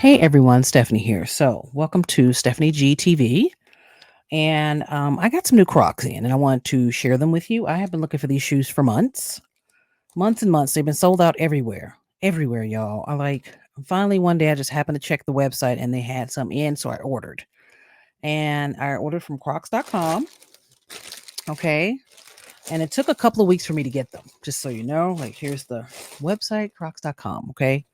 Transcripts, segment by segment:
Hey everyone, Stephanie here. So, welcome to Stephanie G TV. And I got some new Crocs in and I wanted to share them with you. I have been looking for these shoes for months, months and months. They've been sold out everywhere, y'all. Finally one day I just happened to check the website and they had some in, so I ordered. And I ordered from crocs.com. Okay. And it took a couple of weeks for me to get them, just so you know. Like, here's the website, crocs.com. Okay.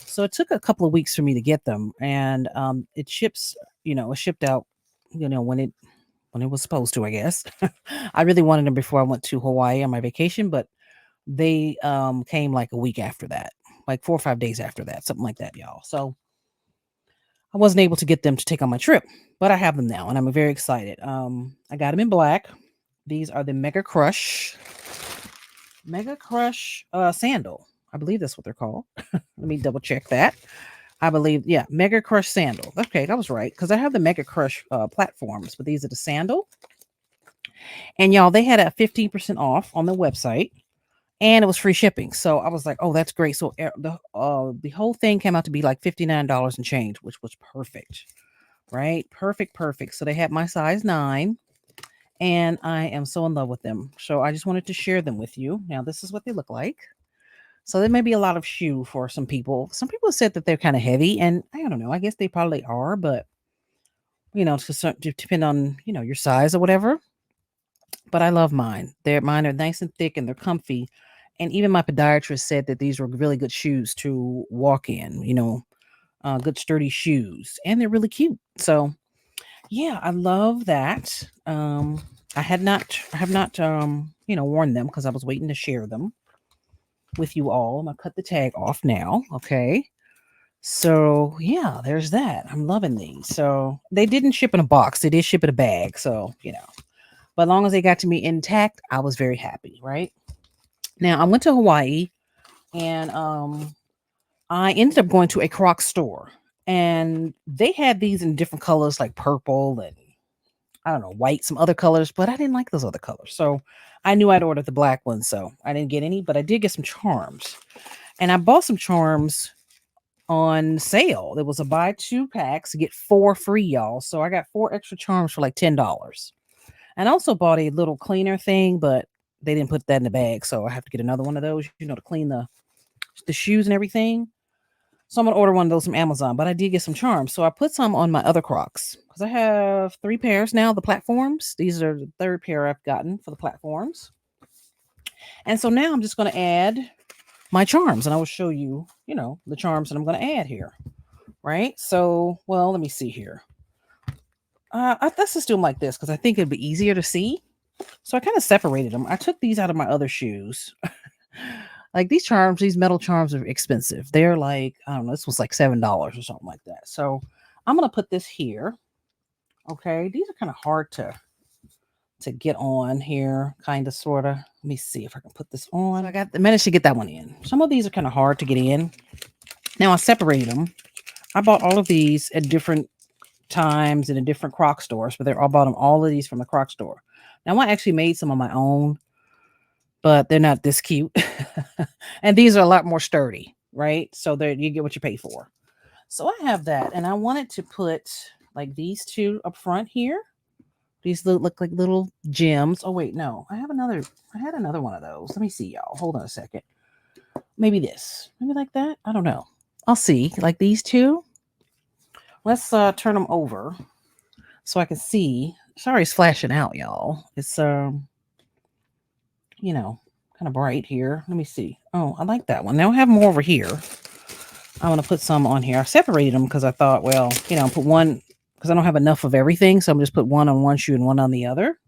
So it took a couple of weeks for me to get them, and it ships. It shipped out. When it was supposed to, I guess. I really wanted them before I went to Hawaii on my vacation, but they came like a week after that, like 4 or 5 days after that, something like that, y'all. So I wasn't able to get them to take on my trip, but I have them now, and I'm very excited. I got them in black. These are the Mega Crush sandal. I believe that's what they're called. Let me double check that. I believe, yeah, Mega Crush sandal. Okay, that was right because I have the Mega Crush platforms, but these are the sandal. And y'all, they had a 15% off on the website, and it was free shipping. So I was like, oh, that's great. So the whole thing came out to be like $59 and change, which was perfect, right? Perfect. So they had my size 9, and I am so in love with them. So I just wanted to share them with you. Now, this is what they look like. So there may be a lot of shoe for some people. Some people said that they're kind of heavy, and I don't know. I guess they probably are, but to depend on your size or whatever. But I love mine. Mine are nice and thick and they're comfy. And even my podiatrist said that these were really good shoes to walk in. Good sturdy shoes, and they're really cute. So yeah, I love that. I have not worn them because I was waiting to share them with you all. I'm gonna cut the tag off now. Okay. So yeah, there's that. I'm loving these. So they didn't ship in a box. They did ship in a bag. So. But as long as they got to me intact, I was very happy, right? Now I went to Hawaii and I ended up going to a Croc store and they had these in different colors like purple and I don't know, white, some other colors, but I didn't like those other colors. So I knew I'd ordered the black one, so I didn't get any, but I did get some charms. And I bought some charms on sale. There was a buy 2 packs, get 4 free, y'all. So I got 4 extra charms for like $10. And I also bought a little cleaner thing, but they didn't put that in the bag, so I have to get another one of those, to clean the shoes and everything. So I'm gonna order one of those from Amazon. But I did get some charms, so I put some on my other Crocs because I have 3 pairs now. The platforms. These are the third pair I've gotten for the platforms, and so now I'm just gonna add my charms, and I will show you, the charms that I'm gonna add here. Right. So, well, let me see here. Let's just do them like this because I think it'd be easier to see. So I kind of separated them. I took these out of my other shoes. Like these metal charms are expensive. They're like, I don't know, this was like $7 or something like that. So I'm gonna put this here. Okay, these are kind of hard to get on here, kind of, sorta. Let me see if I can put this on. So managed to get that one in. Some of these are kind of hard to get in. Now I separated them. I bought all of these at different times in a different Croc stores, but I bought them all of these from the Croc store. Now I actually made some on my own, but they're not this cute. And these are a lot more sturdy, right? So there you get what you pay for. So I have that, and I wanted to put like these 2 up front here. These look like little gems. Oh wait, no, I had another one of those. Let me see, y'all. Hold on a second. Maybe this, maybe like that. I don't know. I'll see. Like these 2. Let's turn them over so I can see. Sorry, it's flashing out, y'all. It's kind of bright here. Let me see. Oh, I like that one. Now I have more over here. I'm gonna put some on here. I separated them because I thought, well, put one because I don't have enough of everything, so I'm just put one on one shoe and one on the other.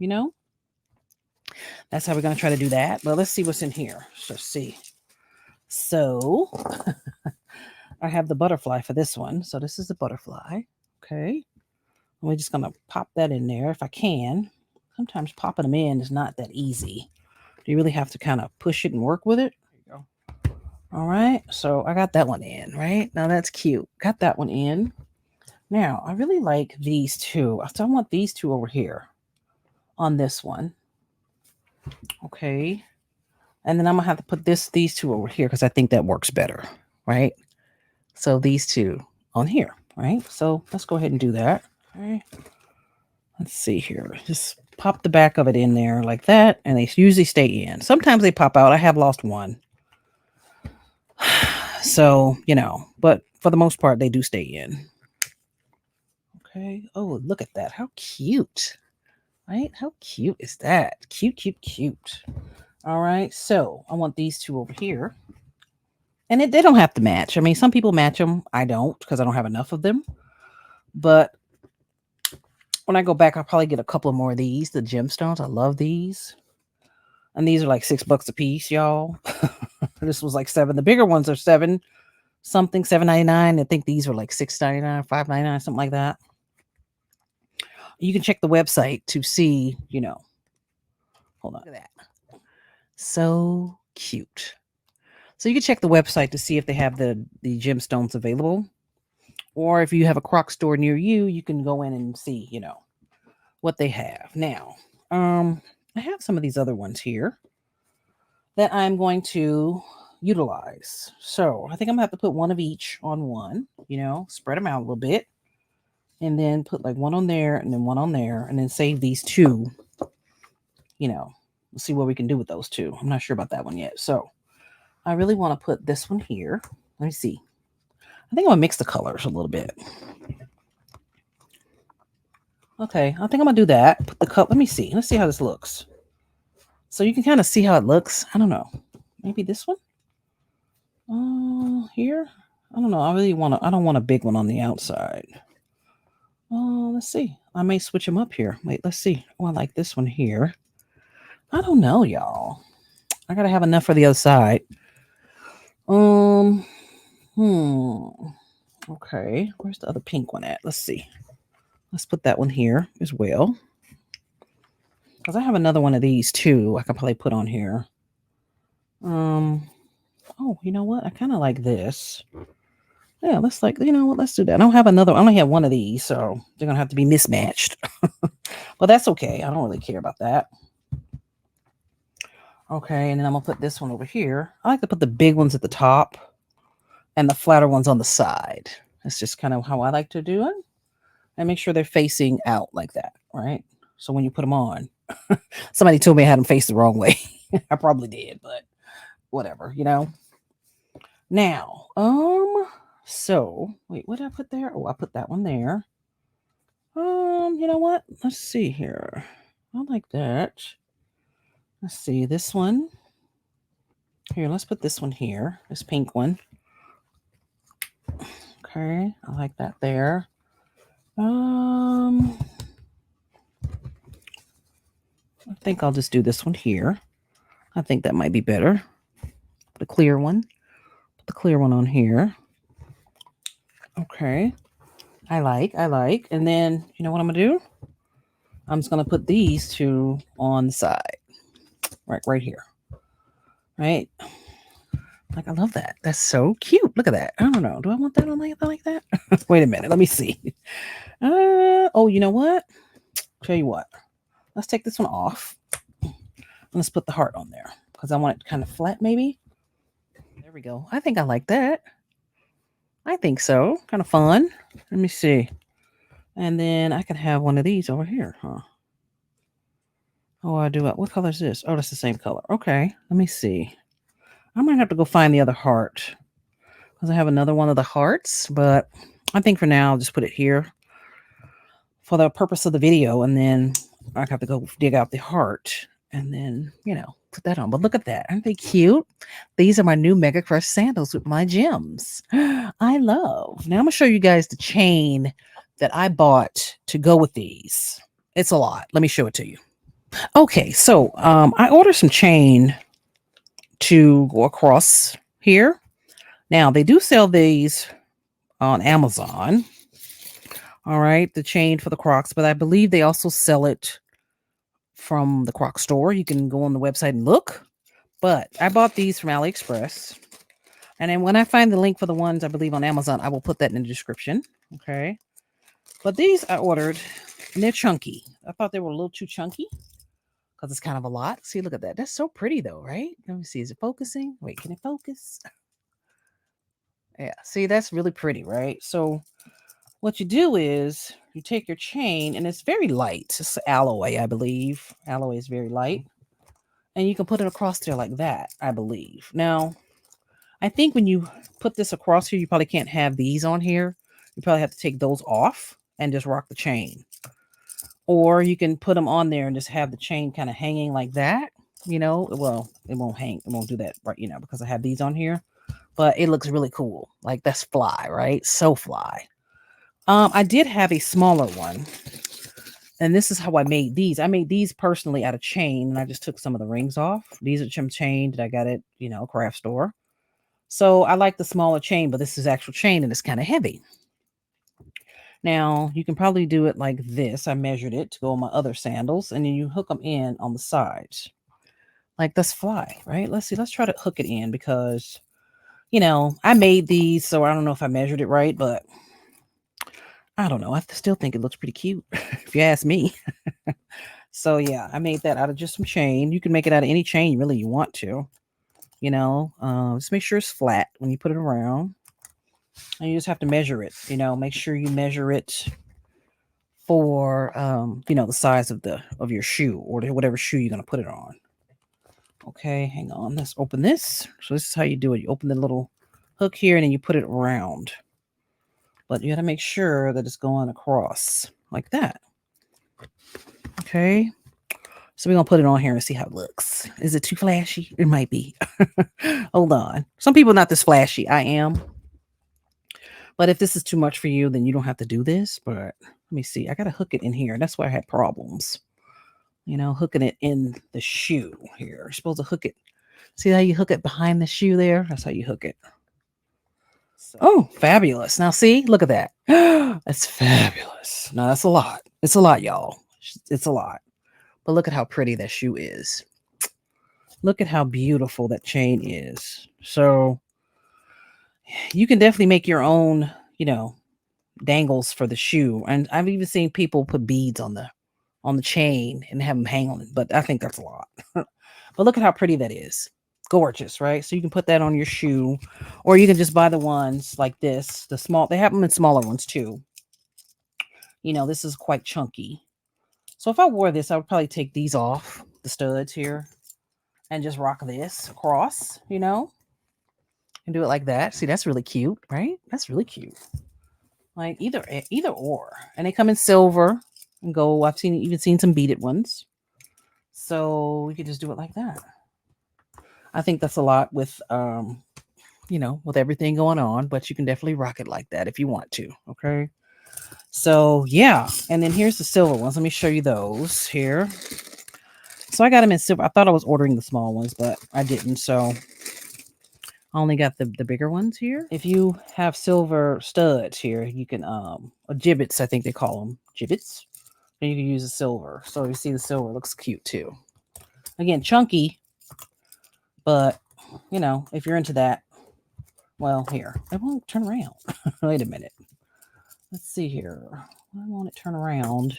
That's how we're gonna try to do that. But let's see what's in here. Let's see. So I have the butterfly for this one. So this is the butterfly. Okay. We're just gonna pop that in there if I can. Sometimes popping them in is not that easy. You really have to kind of push it and work with it. There you go. All right. So I got that one in, right? Now that's cute. Got that one in. Now I really like these 2. So I want these 2 over here on this one. Okay. And then I'm gonna have to put these 2 over here because I think that works better, right? So these 2 on here, right? So let's go ahead and do that. All right. Let's see here. Just pop the back of it in there like that, and they usually stay in. Sometimes they pop out. I have lost one. So, but for the most part, they do stay in. Okay. Oh, look at that. How cute. Right? How cute is that? Cute, cute, cute. All right. So I want these two over here. And they don't have to match. I mean, some people match them. I don't because I don't have enough of them. But when I go back, I'll probably get a couple of more of these. The gemstones. I love these. And these are like $6 a piece, y'all. This was like $7. The bigger ones are $7 something, $7.99. I think these were like $6.99, $5.99, something like that. You can check the website to see, hold on. Look at that. So cute. So you can check the website to see if they have the gemstones available. Or if you have a Croc store near you, you can go in and see, what they have. Now, I have some of these other ones here that I'm going to utilize. So I think I'm gonna have to put one of each on one, spread them out a little bit. And then put like one on there and then one on there and then save these two, we'll see what we can do with those two. I'm not sure about that one yet. So I really want to put this one here. Let me see. I think I'm gonna mix the colors a little bit. Okay, I think I'm gonna do that. Put the cup. Let me see. Let's see how this looks. So you can kind of see how it looks. I don't know. Maybe this one. Here. I don't know. I don't want a big one on the outside. Let's see. I may switch them up here. Wait, let's see. Oh, I like this one here. I don't know, y'all. I gotta have enough for the other side. Okay. Where's the other pink one at? Let's see. Let's put that one here as well. Because I have another one of these too. I can probably put on here. Oh, you know what? I kind of like this. Yeah, let's let's do that. I don't have another. I only have one of these, so they're gonna have to be mismatched. But that's okay. I don't really care about that. Okay, and then I'm gonna put this one over here. I like to put the big ones at the top and the flatter ones on the side. That's just kind of how I like to do it. And make sure they're facing out like that, right? So when you put them on, somebody told me I had them face the wrong way. I probably did, but whatever, Now, so wait, what did I put there? Oh, I put that one there. You know what? Let's see here. I like that. Let's see this one. Here, let's put this one here. This pink one. Okay, I like that there. I think I'll just do this one here. I think that might be better. The clear one. Put the clear one on here. Okay. I like. And then, you know what I'm going to do? I'm just going to put these two on the side. Right here. Right? Like, I love that. That's so cute. Look at that. I don't know. Do I want that on like that? Wait a minute. Let me see. Oh, you know what? Tell you what. Let's take this one off. Let's put the heart on there because I want it kind of flat, maybe. There we go. I think I like that. I think so. Kind of fun. Let me see. And then I can have one of these over here, huh? Oh, I do. What color is this? Oh, that's the same color. Okay. Let me see. I might have to go find the other heart because I have another one of the hearts, but I think for now I'll just put it here for the purpose of the video, and then I have to go dig out the heart and then, put that on. But look at that. Aren't they cute? These are my new Mega Crush sandals with my gems. I love. Now I'm going to show you guys the chain that I bought to go with these. It's a lot. Let me show it to you. Okay, so I ordered some chain to go across here. Now, they do sell these on Amazon. All right, the chain for the Crocs, but I believe they also sell it from the Croc store. You can go on the website and look. But I bought these from AliExpress. And then when I find the link for the ones I believe on Amazon, I will put that in the description. Okay. But these I ordered, and they're chunky. I thought they were a little too chunky because it's kind of a lot. See, look at that. That's so pretty though, right? Let me see. Is it focusing? Wait, can it focus? Yeah. See, that's really pretty, right? So what you do is you take your chain, and it's very light. It's alloy, I believe. Alloy is very light. And you can put it across there like that, I believe. Now, I think when you put this across here, you probably can't have these on here. You probably have to take those off and just rock the chain. Or you can put them on there and just have the chain kind of hanging like that. Well, it won't hang. It won't do that right, because I have these on here. But it looks really cool. Like, that's fly, right? So fly. I did have a smaller one. And this is how I made these. I made these personally out of chain, and I just took some of the rings off. These are some chain that I got at, craft store. So I like the smaller chain, but this is actual chain, and it's kind of heavy. Now, you can probably do it like this. I measured it to go on my other sandals, and then you hook them in on the sides. Like, that's fly, right? Let's see. Let's try to hook it in because, I made these, so I don't know if I measured it right, but I don't know. I still think it looks pretty cute, if you ask me. So, yeah, I made that out of just some chain. You can make it out of any chain, really, you want to. Just make sure it's flat when you put it around. And you just have to measure it. Make sure you measure it for, the size of your shoe or whatever shoe you're going to put it on. Okay, hang on. Let's open this. So this is how you do it. You open the little hook here, and then you put it around. But you got to make sure that it's going across like that. Okay. So we're going to put it on here and see how it looks. Is it too flashy? It might be. Hold on. Some people are not this flashy. I am. But if this is too much for you, then you don't have to do this. But let me see. I got to hook it in here. That's why I had problems. Hooking it in the shoe here. You're supposed to hook it. See how you hook it behind the shoe there? That's how you hook it. Oh, fabulous. Now, see? Look at that. That's fabulous. Now, that's a lot. It's a lot, y'all. It's a lot. But look at how pretty that shoe is. Look at how beautiful that chain is. So, you can definitely make your own, dangles for the shoe. And I've even seen people put beads on the chain and have them hang on it. But I think that's a lot. But look at how pretty that is. Gorgeous, right? So you can put that on your shoe, or you can just buy the ones like this. The small, they have them in smaller ones too. This is quite chunky. So if I wore this, I would probably take these off, the studs here, and just rock this across, and do it like that. See, that's really cute, right? That's really cute. Like either or. And they come in silver and gold. I've even seen some beaded ones. So we could just do it like that. I think that's a lot with, with everything going on, but you can definitely rock it like that if you want to. Okay. So yeah. And then here's the silver ones. Let me show you those here. So I got them in silver. I thought I was ordering the small ones, but I didn't. So I only got the bigger ones here. If you have silver studs here, you can, or Jibbitz, I think they call them Jibbitz. And you can use the silver. So you see the silver looks cute too. Again, chunky. But, if you're into that, well, here. It won't turn around. Wait a minute. Let's see here. Why won't it turn around?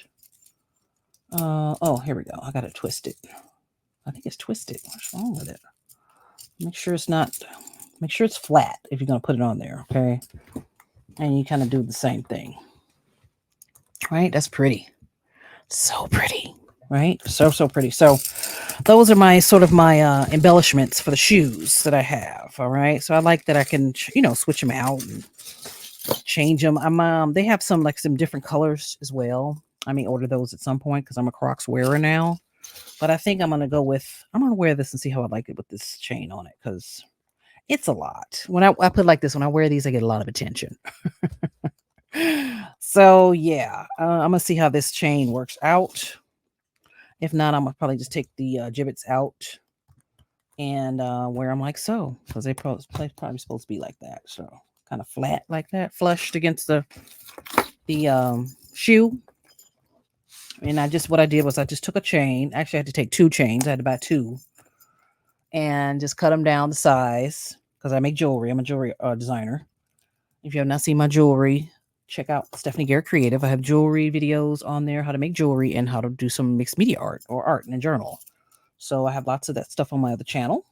Oh, here we go. I got to twist it. I think it's twisted. What's wrong with it? Make sure it's flat if you're going to put it on there, okay? And you kind of do the same thing. Right? That's pretty. So pretty. Right? So pretty. So those are my embellishments for the shoes that I have. All right. So I like that I can, switch them out and change them. They have some different colors as well. I may order those at some point because I'm a Crocs wearer now. But I think I'm going to wear this and see how I like it with this chain on it because it's a lot. When I put like this, when I wear these, I get a lot of attention. So yeah, I'm going to see how this chain works out. If not, I'm going to probably just take the Jibbitz out and wear them like so. Because they're probably supposed to be like that. So kind of flat like that, flushed against the shoe. And what I did was I just took a chain. Actually, I had to take 2 chains. I had to buy 2. And just cut them down the size. Because I make jewelry. I'm a jewelry designer. If you have not seen my jewelry, check out Stephanie Garrett Creative. I have jewelry videos on there, how to make jewelry and how to do some mixed media art or art in a journal. So I have lots of that stuff on my other channel.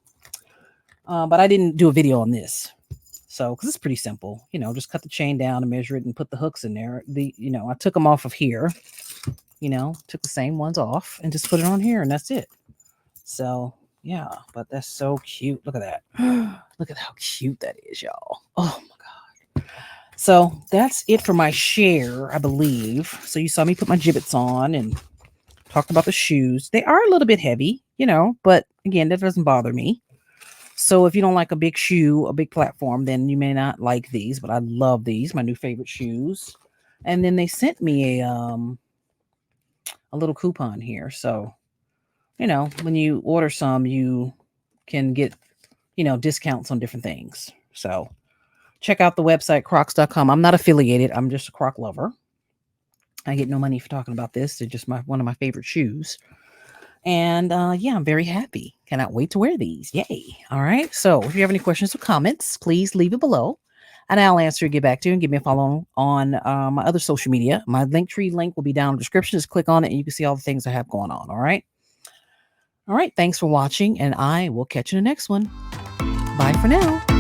But I didn't do a video on this. So, because it's pretty simple, just cut the chain down and measure it and put the hooks in there. I took them off of here, took the same ones off and just put it on here, and that's it. So, yeah, but that's so cute. Look at that. Look at how cute that is, y'all. Oh my God. So that's it for my share, I believe. So you saw me put my Jibbitz on and talked about the shoes. They are a little bit heavy, but again, that doesn't bother me. So if you don't like a big shoe, a big platform, then you may not like these, but I love these, my new favorite shoes. And then they sent me a little coupon here. So, when you order some, you can get, discounts on different things. So check out the website, crocs.com. I'm not affiliated. I'm just a Croc lover. I get no money for talking about this. They're just one of my favorite shoes. And yeah, I'm very happy. Cannot wait to wear these. Yay. All right. So if you have any questions or comments, please leave it below. And I'll answer, get back to you, and give me a follow on my other social media. My Linktree link will be down in the description. Just click on it and you can see all the things I have going on. All right. All right. Thanks for watching, and I will catch you in the next one. Bye for now.